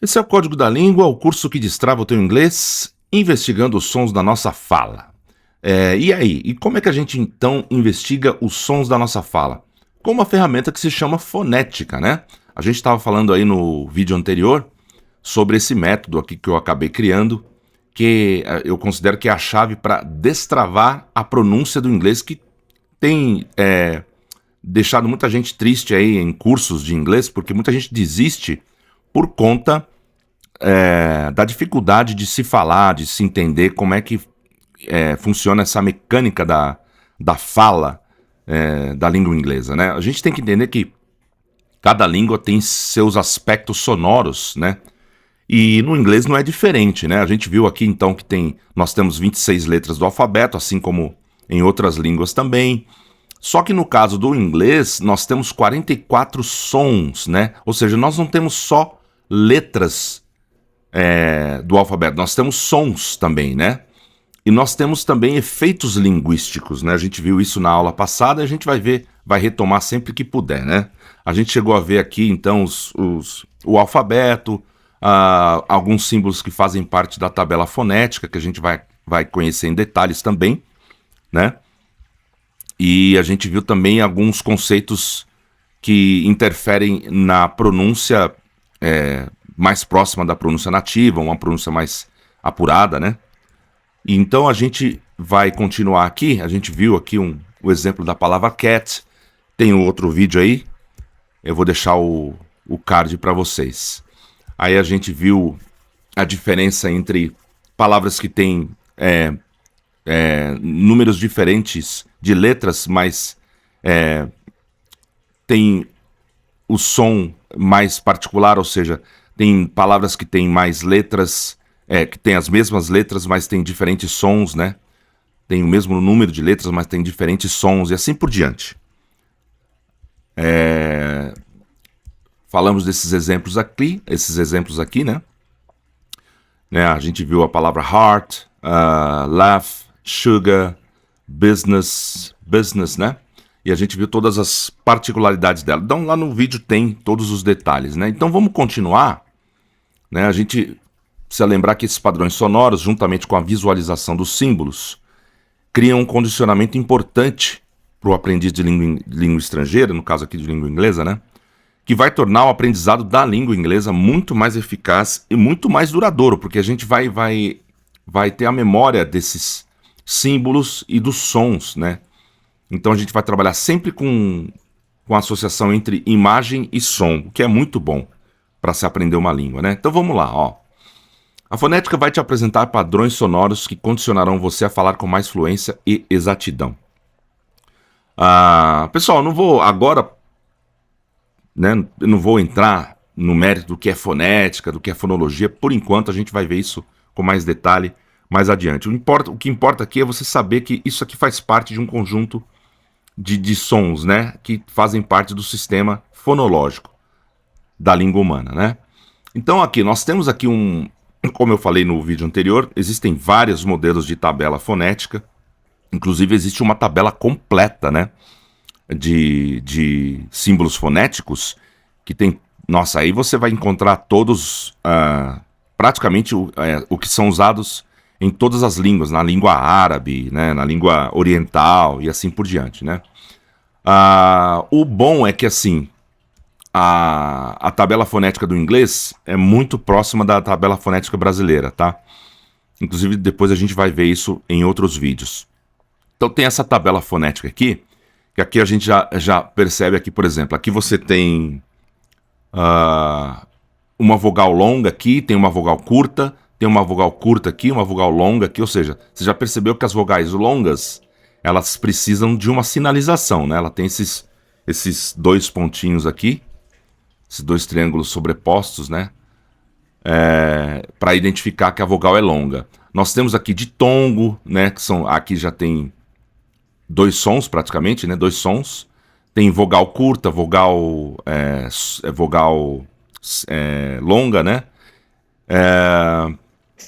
Esse é o Código da Língua, o curso que destrava o teu inglês, investigando os sons da nossa fala. E aí? E como é que a gente então investiga os sons da nossa fala? Com uma ferramenta que se chama fonética, né? A gente estava falando aí no vídeo anterior sobre esse método aqui que eu acabei criando, que eu considero que é a chave para destravar a pronúncia do inglês, que tem deixado muita gente triste aí em cursos de inglês, porque muita gente desiste por conta da dificuldade de se falar, de se entender como é que funciona essa mecânica da fala da língua inglesa, né? A gente tem que entender que cada língua tem seus aspectos sonoros, né? E no inglês não é diferente, né? A gente viu aqui então que nós temos 26 letras do alfabeto, assim como em outras línguas também. Só que no caso do inglês, nós temos 44 sons, né? Ou seja, nós não temos só letras do alfabeto, nós temos sons também, né? E nós temos também efeitos linguísticos, né? A gente viu isso na aula passada e a gente vai retomar sempre que puder, né? A gente chegou a ver aqui, então, o alfabeto, alguns símbolos que fazem parte da tabela fonética, que a gente vai conhecer em detalhes também, né? E a gente viu também alguns conceitos que interferem na pronúncia mais próxima da pronúncia nativa, uma pronúncia mais apurada, né? E então a gente vai continuar aqui. A gente viu aqui o exemplo da palavra cat. Tem outro vídeo aí. Eu vou deixar o card para vocês. Aí a gente viu a diferença entre palavras que têm números diferentes de letras, mas tem o som mais particular, ou seja, tem palavras que têm mais letras, que têm as mesmas letras, mas têm diferentes sons, né? Tem o mesmo número de letras, mas tem diferentes sons e assim por diante. Falamos desses exemplos aqui, né? A gente viu a palavra heart, laugh, sugar, business, né? E a gente viu todas as particularidades dela. Então lá no vídeo tem todos os detalhes, né? Então vamos continuar, né? A gente precisa lembrar que esses padrões sonoros, juntamente com a visualização dos símbolos, criam um condicionamento importante para o aprendiz de língua estrangeira, no caso aqui de língua inglesa, né? Que vai tornar o aprendizado da língua inglesa muito mais eficaz e muito mais duradouro, porque a gente vai ter a memória desses símbolos e dos sons, né? Então a gente vai trabalhar sempre com a associação entre imagem e som, o que é muito bom para se aprender uma língua, né? Então vamos lá, ó. A fonética vai te apresentar padrões sonoros que condicionarão você a falar com mais fluência e exatidão. Pessoal, eu não vou agora, né? Eu não vou entrar no mérito do que é fonética, do que é fonologia. Por enquanto a gente vai ver isso com mais detalhe mais adiante. O que importa aqui é você saber que isso aqui faz parte de um conjunto de sons, né? Que fazem parte do sistema fonológico da língua humana, né? Então aqui, nós temos aqui como eu falei no vídeo anterior, existem vários modelos de tabela fonética. Inclusive existe uma tabela completa, né? De símbolos fonéticos que tem... Nossa, aí você vai encontrar todos, praticamente o que são usados em todas as línguas, na língua árabe, né, na língua oriental e assim por diante, né? O bom é que, assim, a tabela fonética do inglês é muito próxima da tabela fonética brasileira, tá? Inclusive, depois a gente vai ver isso em outros vídeos. Então tem essa tabela fonética aqui, que aqui a gente já percebe aqui, por exemplo, aqui você tem uma vogal longa aqui, tem uma vogal curta, tem uma vogal curta aqui, uma vogal longa aqui, ou seja, você já percebeu que as vogais longas, elas precisam de uma sinalização, né? Ela tem esses dois pontinhos aqui, esses dois triângulos sobrepostos, né? Para identificar que a vogal é longa. Nós temos aqui ditongo, né? Aqui já tem dois sons praticamente, né? Dois sons. Tem vogal curta, vogal longa, né?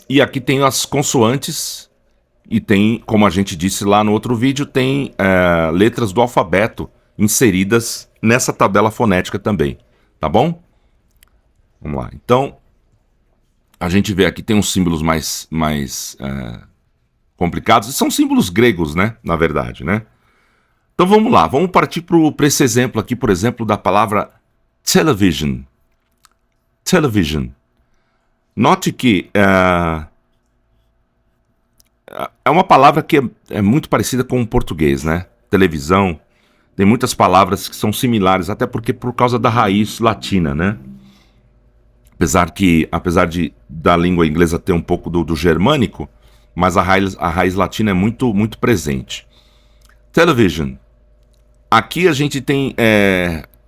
E aqui tem as consoantes e tem, como a gente disse lá no outro vídeo, tem letras do alfabeto inseridas nessa tabela fonética também, tá bom? Vamos lá. Então, a gente vê aqui, tem uns símbolos mais complicados, e são símbolos gregos, né, na verdade, né? Então vamos lá, vamos partir para esse exemplo aqui, por exemplo, da palavra television. Television. Note que é uma palavra que é muito parecida com o português, né? Televisão. Tem muitas palavras que são similares, até porque por causa da raiz latina, né? Apesar da língua inglesa ter um pouco do germânico, mas a raiz latina é muito presente. Television. Aqui a gente tem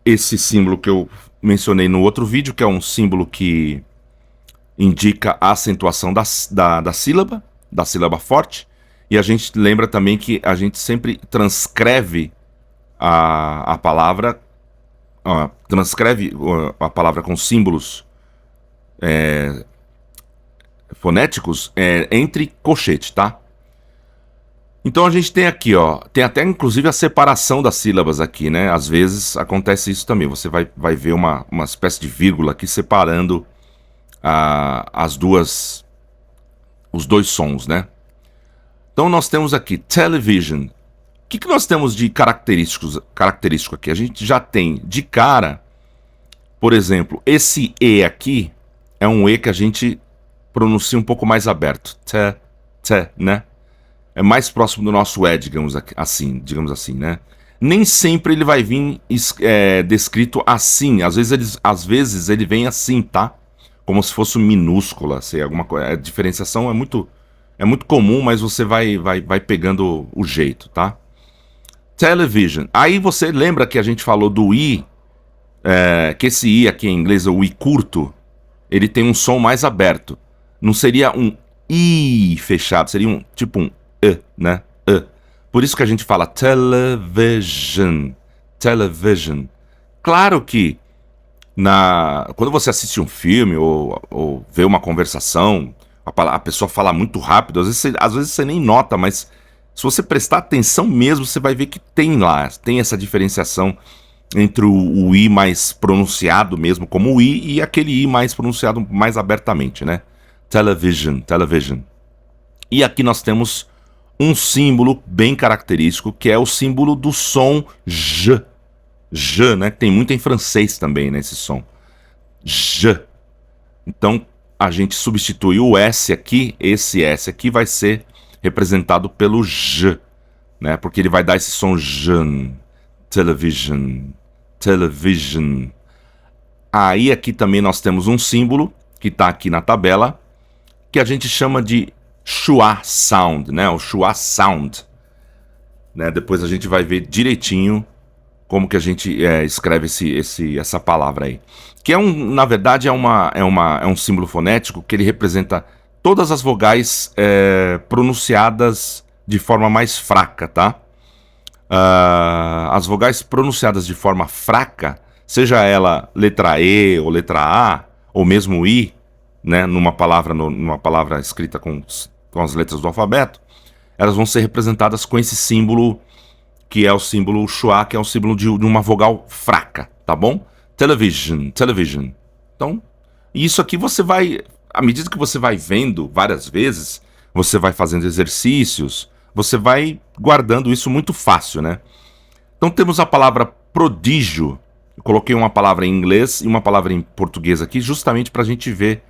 esse símbolo que eu mencionei no outro vídeo, que é um símbolo que indica a acentuação da sílaba forte. E a gente lembra também que a gente sempre transcreve a palavra, com símbolos fonéticos entre colchete, tá? Então a gente tem aqui, ó, tem até inclusive a separação das sílabas aqui, né? Às vezes acontece isso também, você vai ver uma espécie de vírgula aqui separando os dois sons, né? Então nós temos aqui television. O que nós temos de característico aqui? A gente já tem de cara, por exemplo, esse E aqui é um E que a gente pronuncia um pouco mais aberto. Né? É mais próximo do nosso E, digamos assim, né? Nem sempre ele vai vir descrito assim. Às vezes ele vem assim, tá? Como se fosse minúscula, sei, alguma coisa. A diferenciação é muito comum, mas você vai pegando o jeito, tá? Television. Aí você lembra que a gente falou do I, que esse I aqui em inglês, o I curto, ele tem um som mais aberto. Não seria um I fechado, seria um E, né? E. Por isso que a gente fala television. Television. Claro que quando você assiste um filme ou vê uma conversação, a pessoa fala muito rápido, às vezes você nem nota, mas se você prestar atenção mesmo, você vai ver que tem essa diferenciação entre o I mais pronunciado mesmo, como o I, e aquele I mais pronunciado mais abertamente, né? Television, television. E aqui nós temos um símbolo bem característico, que é o símbolo do som J. J, né? Tem muito em francês também, né, esse som. J. Então, a gente substitui o S aqui, esse S aqui vai ser representado pelo J, né? Porque ele vai dar esse som J. Television. Television. Aí aqui também nós temos um símbolo, que está aqui na tabela, que a gente chama de schwa sound, né? O schwa sound. Né? Depois a gente vai ver direitinho como que a gente escreve essa palavra aí. Que na verdade é um símbolo fonético que ele representa todas as vogais pronunciadas de forma mais fraca, tá? As vogais pronunciadas de forma fraca, seja ela letra E ou letra A, ou mesmo I, né, numa palavra escrita com as letras do alfabeto, elas vão ser representadas com esse símbolo, que é o símbolo schwa, que é o símbolo de uma vogal fraca, tá bom? Television, television. Então, isso aqui você vai, à medida que você vai vendo várias vezes, você vai fazendo exercícios, você vai guardando isso muito fácil, né? Então temos a palavra prodígio. Eu coloquei uma palavra em inglês e uma palavra em português aqui, justamente para a gente ver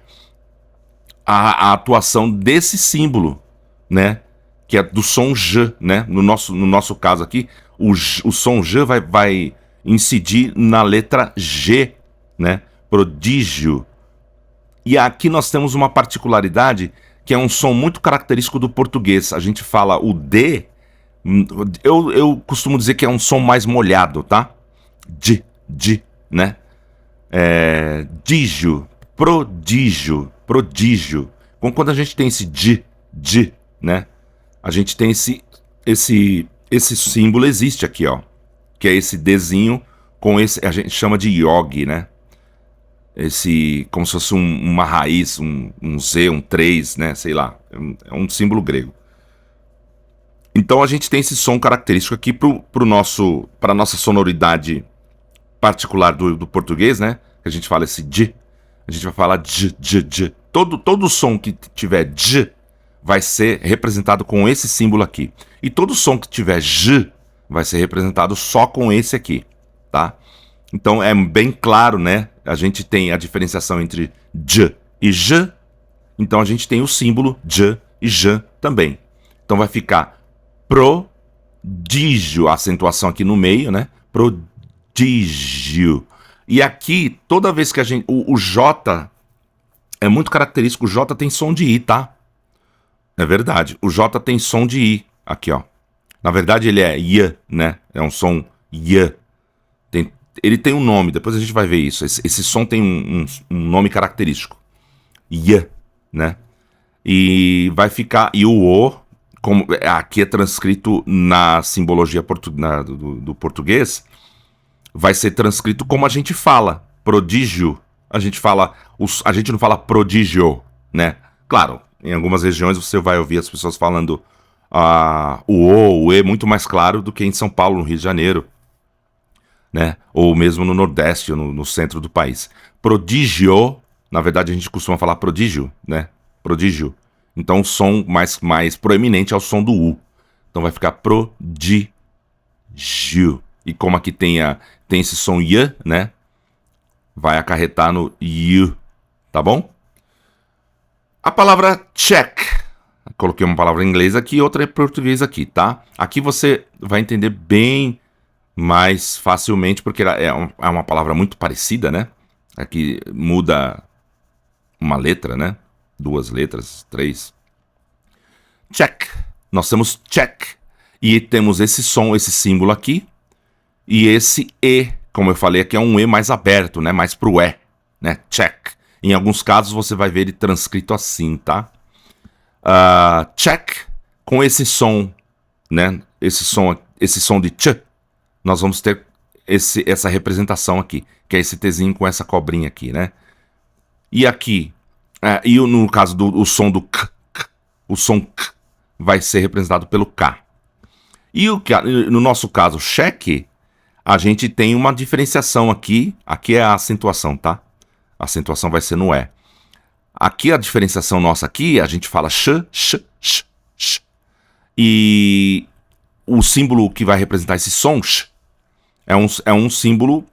a atuação desse símbolo, né? Que é do som J, né? No nosso caso aqui, o som J vai incidir na letra G, né? Prodígio. E aqui nós temos uma particularidade, que é um som muito característico do português. A gente fala o D, eu costumo dizer que é um som mais molhado, tá? D, né? Dígio, prodígio. Quando a gente tem esse D, né? A gente tem esse símbolo, existe aqui, ó. Que é esse Dzinho com esse, a gente chama de Yog, né? Como se fosse uma raiz, um Z, um 3, né? Sei lá, é um símbolo grego. Então a gente tem esse som característico aqui para a nossa sonoridade particular do português, né? Que a gente fala esse D, a gente vai falar D, todo som que tiver j vai ser representado com esse símbolo aqui. E todo som que tiver j vai ser representado só com esse aqui, tá? Então é bem claro, né? A gente tem a diferenciação entre j e j. Então a gente tem o símbolo j e j também. Então vai ficar prodígio, a acentuação aqui no meio, né? Prodígio. E aqui, toda vez que a gente... O J é muito característico. O J tem som de I, tá? É verdade. O J tem som de I. Aqui, ó. Na verdade, ele é Y, né? É um som Y. Ele tem um nome. Depois a gente vai ver isso. Esse som tem um nome característico. Y, né? E vai ficar... E o O, como aqui é transcrito na simbologia do português, vai ser transcrito como a gente fala. Prodígio. A gente não fala prodígio, né? Claro, em algumas regiões você vai ouvir as pessoas falando o E muito mais claro do que em São Paulo, no Rio de Janeiro, né? Ou mesmo no Nordeste, ou no centro do país. Prodígio, na verdade a gente costuma falar prodígio, né? Prodígio. Então o som mais proeminente é o som do U. Então vai ficar prodígio. E como aqui tem esse som Y, né? Vai acarretar no Y, tá bom? A palavra check. Coloquei uma palavra em inglês aqui e outra em português aqui, tá? Aqui você vai entender bem mais facilmente, porque é uma palavra muito parecida, né? Aqui muda uma letra, né? 2 letras, 3. Check. Nós temos check. E temos esse som, esse símbolo aqui. E esse E, como eu falei aqui, é um E mais aberto, né? Mais pro E, né? Check. Em alguns casos você vai ver ele transcrito assim, tá? Check. Com esse som, né? Esse som de ch, nós vamos ter essa representação aqui, que é esse Tzinho com essa cobrinha aqui, né? E aqui, e no caso do som do k, o som k vai ser representado pelo K. E no nosso caso, check, a gente tem uma diferenciação aqui. Aqui é a acentuação, tá? A acentuação vai ser no E. Aqui a diferenciação nossa aqui, a gente fala sh. E o símbolo que vai representar esse som, sh, é um símbolo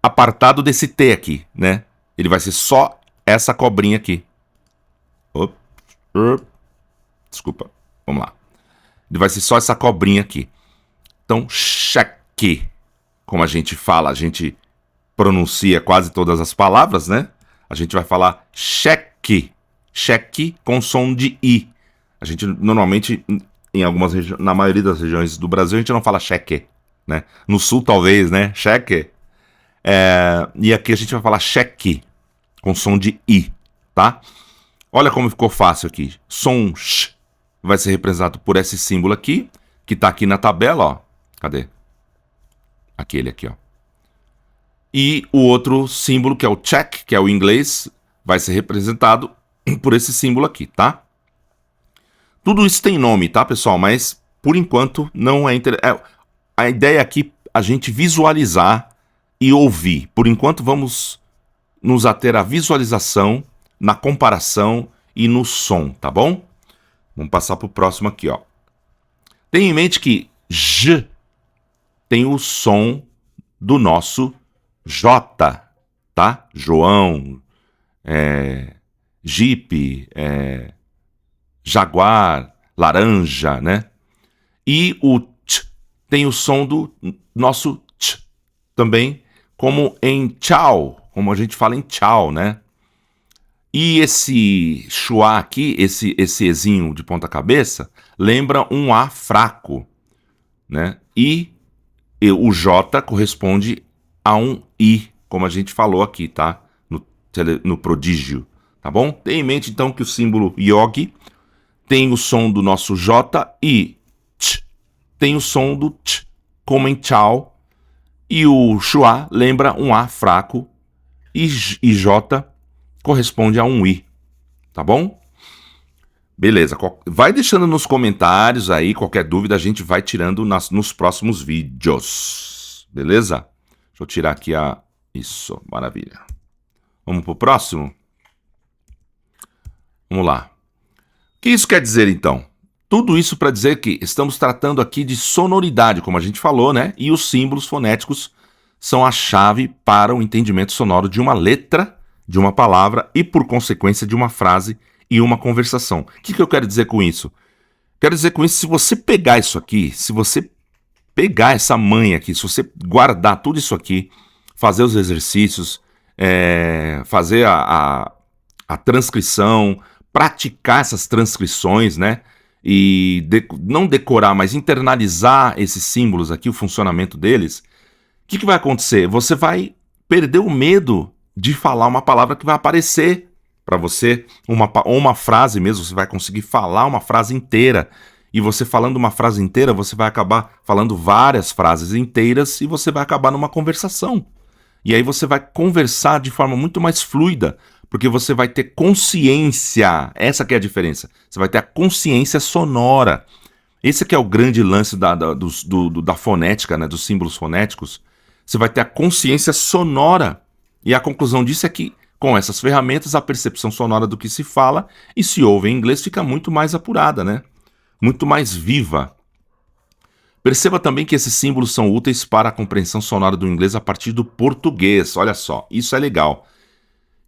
apartado desse T aqui, né? Ele vai ser só essa cobrinha aqui. Desculpa, vamos lá. Ele vai ser só essa cobrinha aqui. Então, cheque. Como a gente fala, a gente pronuncia quase todas as palavras, né? A gente vai falar cheque. Cheque com som de I. A gente normalmente, na maioria das regiões do Brasil, a gente não fala cheque, né? No sul, talvez, né? Cheque. E aqui a gente vai falar cheque com som de I, tá? Olha como ficou fácil aqui. Som sh vai ser representado por esse símbolo aqui, que tá aqui na tabela, ó. Cadê? Aquele aqui, ó. E o outro símbolo, que é o check, que é o inglês, vai ser representado por esse símbolo aqui, tá? Tudo isso tem nome, tá, pessoal? Mas, por enquanto, não é interessante. A ideia aqui é a gente visualizar e ouvir. Por enquanto, vamos nos ater à visualização, na comparação e no som, tá bom? Vamos passar para o próximo aqui, ó. Tenha em mente que J tem o som do nosso J, tá? João, Jeep, Jaguar, laranja, né? E o T tem o som do nosso T também, como em tchau, como a gente fala em tchau, né? E esse chua aqui, esse Ezinho de ponta cabeça, lembra um A fraco, né? E o J corresponde a um I, como a gente falou aqui, tá? No prodígio, tá bom? Tenha em mente, então, que o símbolo Yogi tem o som do nosso J e T tem o som do T, como em tchau. E o chua lembra um A fraco e J corresponde a um I, tá bom? Beleza, vai deixando nos comentários aí, qualquer dúvida a gente vai tirando nos próximos vídeos, beleza? Deixa eu tirar aqui Isso, maravilha. Vamos pro próximo? Vamos lá. O que isso quer dizer, então? Tudo isso para dizer que estamos tratando aqui de sonoridade, como a gente falou, né? E os símbolos fonéticos são a chave para o entendimento sonoro de uma letra, de uma palavra e, por consequência, de uma frase e uma conversação. O que eu quero dizer com isso? Quero dizer com isso, se você pegar isso aqui, se você pegar essa manha aqui, se você guardar tudo isso aqui, fazer os exercícios, fazer a transcrição, praticar essas transcrições, né? E não decorar, mas internalizar esses símbolos aqui, o funcionamento deles, o que vai acontecer? Você vai perder o medo de falar uma palavra que vai aparecer para você, ou uma frase mesmo, você vai conseguir falar uma frase inteira. E você falando uma frase inteira, você vai acabar falando várias frases inteiras e você vai acabar numa conversação. E aí você vai conversar de forma muito mais fluida, porque você vai ter consciência. Essa que é a diferença. Você vai ter a consciência sonora. Esse que é o grande lance da fonética, né, dos símbolos fonéticos. Você vai ter a consciência sonora. E a conclusão disso é que, com essas ferramentas, a percepção sonora do que se fala e se ouve em inglês fica muito mais apurada, né? Muito mais viva. Perceba também que esses símbolos são úteis para a compreensão sonora do inglês a partir do português. Olha só, isso é legal.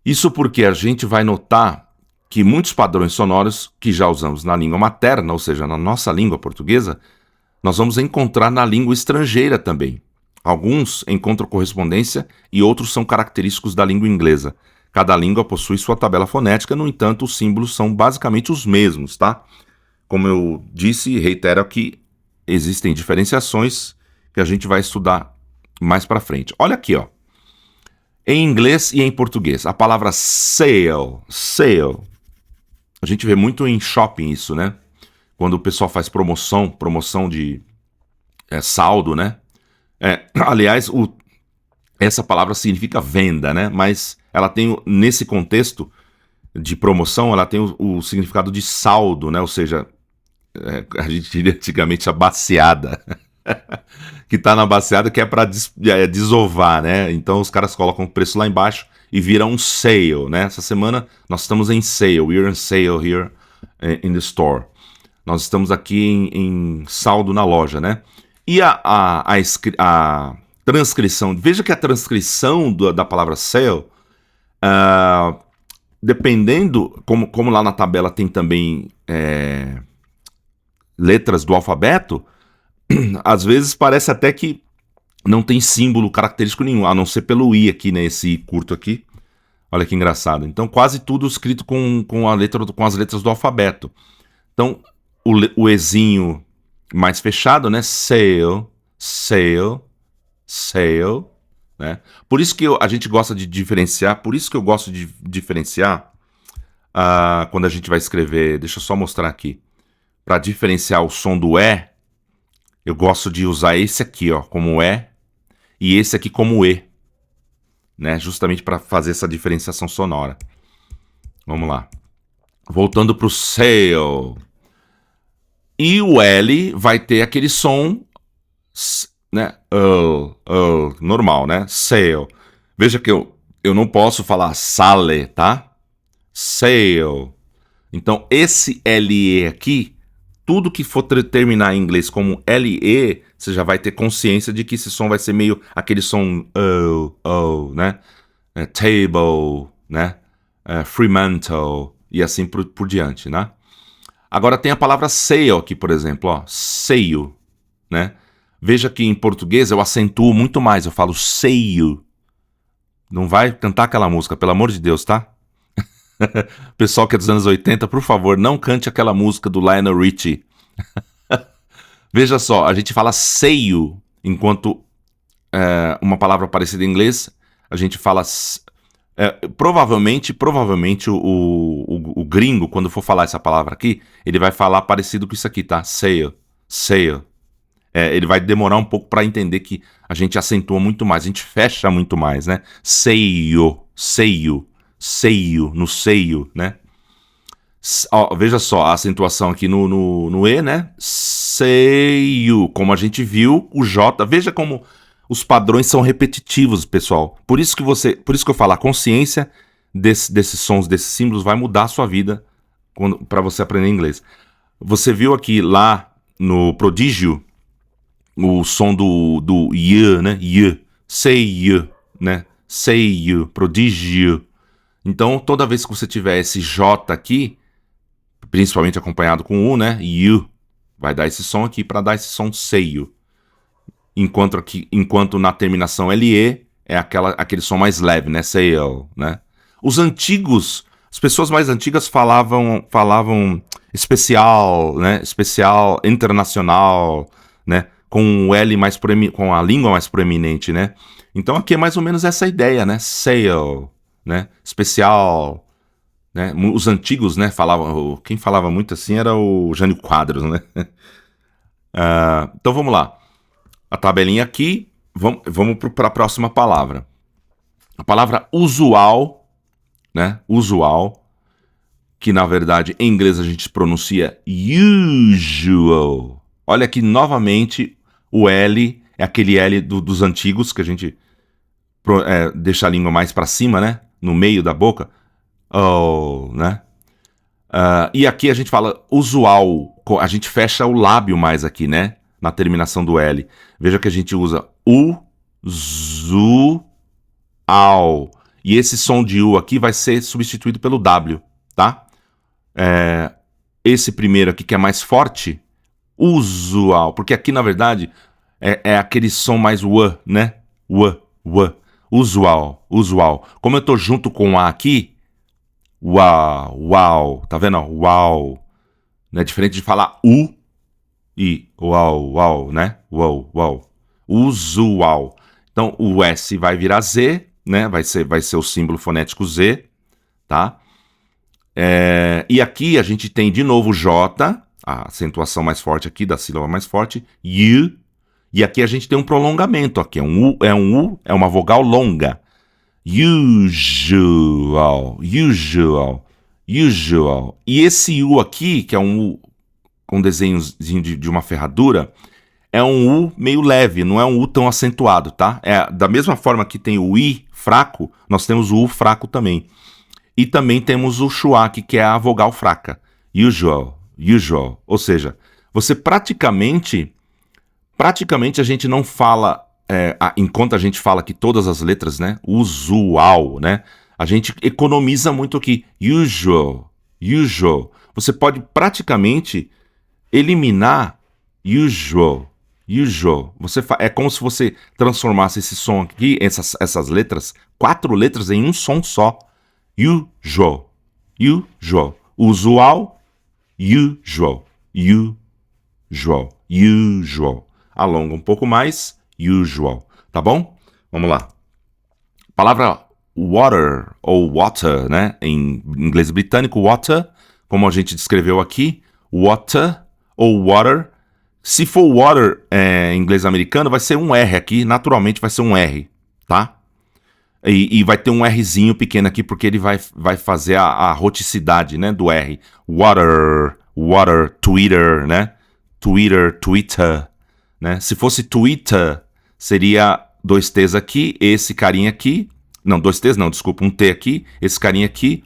Isso porque a gente vai notar que muitos padrões sonoros que já usamos na língua materna, ou seja, na nossa língua portuguesa, nós vamos encontrar na língua estrangeira também. Alguns encontram correspondência e outros são característicos da língua inglesa. Cada língua possui sua tabela fonética, no entanto, os símbolos são basicamente os mesmos, tá? Como eu disse e reitero aqui, existem diferenciações que a gente vai estudar mais para frente. Olha aqui, ó. Em inglês e em português, a palavra sale. A gente vê muito em shopping isso, né? Quando o pessoal faz promoção de saldo, né? Aliás, essa palavra significa venda, né? Mas ela tem, nesse contexto de promoção, ela tem o significado de saldo, né? Ou seja, a gente diria antigamente a baseada. Que tá na baseada, que é para desovar, né? Então os caras colocam o preço lá embaixo e vira um sale, né? Essa semana nós estamos em sale, we're on sale here in the store. Nós estamos aqui em saldo na loja, né? E a transcrição, veja que a transcrição da palavra sale, dependendo, como lá na tabela tem também letras do alfabeto, às vezes parece até que não tem símbolo característico nenhum, a não ser pelo I aqui, né? Esse I curto aqui. Olha que engraçado. Então, quase tudo escrito com as letras do alfabeto. Então, o Ezinho mais fechado, né? Sale, né? Por isso que a gente gosta de diferenciar, por isso que eu gosto de diferenciar quando a gente vai escrever. Deixa eu só mostrar aqui. Para diferenciar o som do E, eu gosto de usar esse aqui, ó, como E, e esse aqui como E, né? Justamente para fazer essa diferenciação sonora. Vamos lá. Voltando para o sale. E o L vai ter aquele som, né? Normal, né? Sale. Veja que eu não posso falar sale, tá? Sale. Então, esse LE aqui, tudo que for terminar em inglês como LE, você já vai ter consciência de que esse som vai ser meio aquele som né? Table, né? Fremantle e assim por diante, né? Agora tem a palavra sale aqui, por exemplo, ó, seio, né? Veja que em português eu acentuo muito mais, eu falo seio. Não vai cantar aquela música, pelo amor de Deus, tá? Pessoal que é dos anos 80, por favor, não cante aquela música do Lionel Richie. Veja só, a gente fala seio, enquanto uma palavra parecida em inglês, a gente fala... provavelmente o gringo, quando for falar essa palavra aqui, ele vai falar parecido com isso aqui, tá? Sale. Ele vai demorar um pouco para entender que a gente acentua muito mais, a gente fecha muito mais, né? Seio, no seio, né? Veja só a acentuação aqui no E, né? Seio, como a gente viu, o J, veja como os padrões são repetitivos, pessoal. Por isso que eu falo, a consciência desses sons, desses símbolos vai mudar a sua vida para você aprender inglês. Você viu aqui lá no prodígio o som do y, né? Y. Say you, né? Say you, prodígio. Então, toda vez que você tiver esse J aqui, principalmente acompanhado com U, né? You, vai dar esse som aqui para dar esse som say you. Enquanto na terminação LE é aquele som mais leve, né? Say you, né? As pessoas mais antigas falavam especial, né? Especial, internacional, né? Com o L com a língua mais proeminente, né? Então aqui é mais ou menos essa ideia, né? Sale, né? Especial, né? Os antigos, né? Quem falava muito assim era o Jânio Quadros, né? Então vamos lá. A tabelinha aqui, vamos para a próxima palavra. A palavra usual, né? Usual, que na verdade em inglês a gente pronuncia usual. Olha aqui novamente o L, é aquele L dos antigos que a gente deixa a língua mais para cima, né? No meio da boca. Oh, né? E aqui a gente fala usual, a gente fecha o lábio mais aqui, né? Na terminação do L. Veja que a gente usa usual. E esse som de U aqui vai ser substituído pelo W, tá? Esse primeiro aqui que é mais forte, usual, porque aqui na verdade é aquele som mais W, né? Usual. Como eu tô junto com A aqui, uau, tá vendo? Uau. É diferente de falar U e uau, né? Uau. Usual. Então o S vai virar Z, né? Vai ser o símbolo fonético Z, tá? E aqui a gente tem de novo J, a acentuação mais forte aqui, da sílaba mais forte, U, e aqui a gente tem um prolongamento, aqui é um U, é uma vogal longa. Usual. E esse U aqui, que é um U com um desenhozinho de uma ferradura, é um U meio leve, não é um U tão acentuado, tá? Da mesma forma que tem o I fraco, nós temos o U fraco também. E também temos o schwa, que é a vogal fraca. Usual. Ou seja, você praticamente a gente não fala, enquanto a gente fala aqui todas as letras, né? Usual, né? A gente economiza muito aqui. Usual. Você pode praticamente eliminar usual. É como se você transformasse esse som aqui, essas letras, 4 letras em um som só. Usual. Usual. Usual. Alonga um pouco mais. Usual. Tá bom? Vamos lá. Palavra water ou water, né? Em inglês britânico, water, como a gente descreveu aqui, water ou water. Se for water em inglês americano, vai ser um R aqui, naturalmente vai ser um R, tá? E vai ter um Rzinho pequeno aqui, porque ele vai fazer a roticidade, né, do R. Water, Twitter, né? Twitter, né? Se fosse Twitter, seria 2 T's aqui, esse carinha aqui. Não, 2 T's não, desculpa, um T aqui, esse carinha aqui.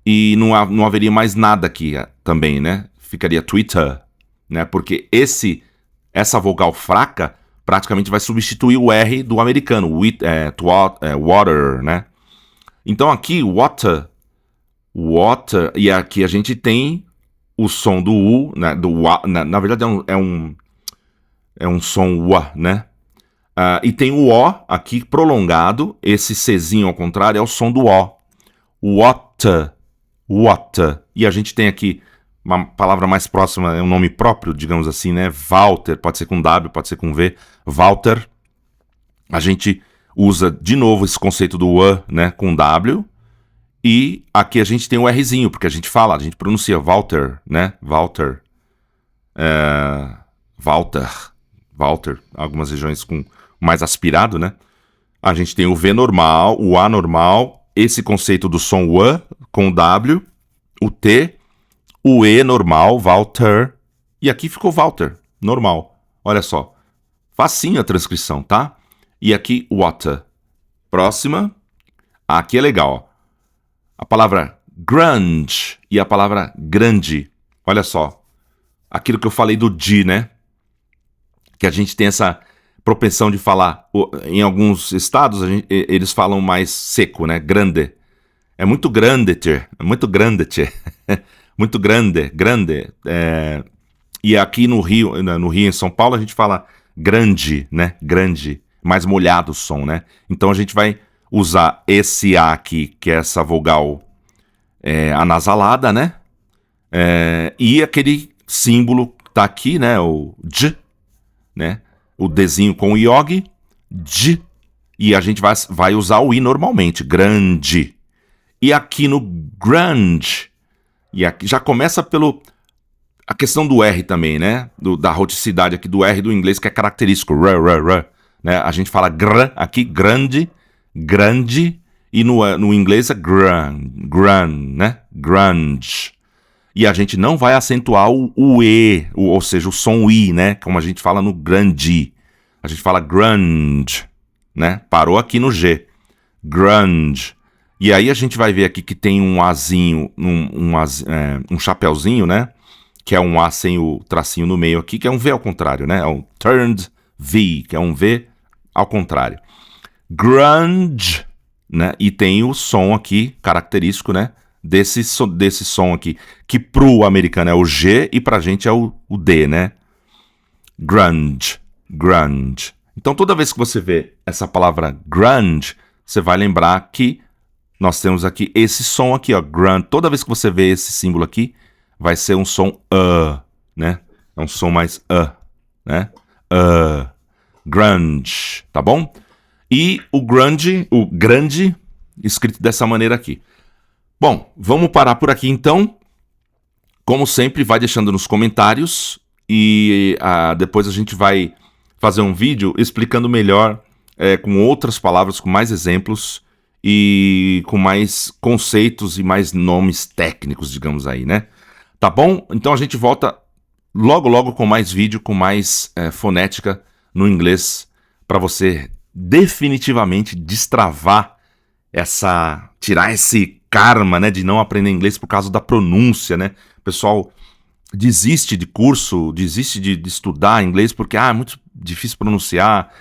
E não haveria mais nada aqui também, né? Ficaria Twitter, né? Porque essa vogal fraca praticamente vai substituir o R do americano, water, né? Então aqui, water, e aqui a gente tem o som do U, né? Na verdade é um som U, né? E tem o O aqui prolongado, esse Czinho ao contrário é o som do O. Water. E a gente tem aqui uma palavra mais próxima, é um nome próprio, digamos assim, né? Walter, pode ser com W, pode ser com V. Walter. A gente usa de novo esse conceito do U, né? Com W. E aqui a gente tem o Rzinho, porque a gente pronuncia Walter, né? Walter. Algumas regiões com mais aspirado, né? A gente tem o V normal, o A normal, esse conceito do som U com o W, o T, o E normal, Walter, e aqui ficou Walter, normal. Olha só, facinho a transcrição, tá? E aqui, water. Próxima, aqui é legal, ó. A palavra grunge e a palavra grande. Olha só, aquilo que eu falei do G, né? Que a gente tem essa propensão de falar, em alguns estados eles falam mais seco, né? Grande. É muito grande, tchê. É muito grande, tchê. Muito grande, grande. E aqui no Rio, em São Paulo, a gente fala grande, né? Grande. Mais molhado o som, né? Então a gente vai usar esse A aqui, que é essa vogal anasalada, né? E aquele símbolo que tá aqui, né? O J, né? O Dzinho com o iog, J. E a gente vai usar o I normalmente, grande. E aqui no grunge, e aqui já começa a questão do R também, né? Da roticidade aqui do R do inglês, que é característico, né? A gente fala gr aqui, grande, e no inglês é né? Grunge. E a gente não vai acentuar o E, ou seja, o som I, né? Como a gente fala no grande. A gente fala grunge, né? Parou aqui no G. Grunge. E aí a gente vai ver aqui que tem um Azinho, um chapéuzinho, né? Que é um A sem o tracinho no meio aqui, que é um V ao contrário, né? É um turned V, que é um V ao contrário. Grunge, né? E tem o som aqui, característico, né? Desse som aqui, que pro americano é o G e pra gente é o D, né? Grunge. Então toda vez que você vê essa palavra grunge, você vai lembrar que nós temos aqui esse som aqui, ó, grunge. Toda vez que você vê esse símbolo aqui, vai ser um som né? É um som mais né? Grunge, tá bom? E o grande, escrito dessa maneira aqui. Bom, vamos parar por aqui então. Como sempre, vai deixando nos comentários e depois a gente vai fazer um vídeo explicando melhor, com outras palavras, com mais exemplos e com mais conceitos e mais nomes técnicos, digamos aí, né? Tá bom? Então a gente volta logo com mais vídeo, com mais fonética no inglês, para você definitivamente destravar tirar esse karma, né, de não aprender inglês por causa da pronúncia, né? O pessoal desiste de curso, desiste de estudar inglês porque é muito difícil pronunciar.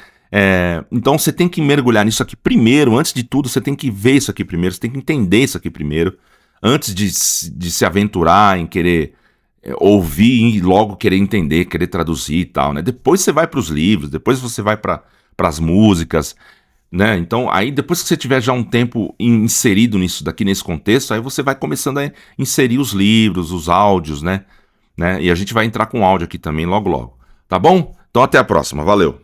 Então você tem que mergulhar nisso aqui primeiro, antes de tudo você tem que ver isso aqui primeiro, você tem que entender isso aqui primeiro, antes de se aventurar em querer ouvir e logo querer entender, querer traduzir e tal, né? Depois você vai para os livros, depois você vai para as músicas, né? Então, aí depois que você tiver já um tempo inserido nisso daqui, nesse contexto, aí você vai começando a inserir os livros, os áudios, né? E a gente vai entrar com áudio aqui também logo. Tá bom? Então até a próxima. Valeu!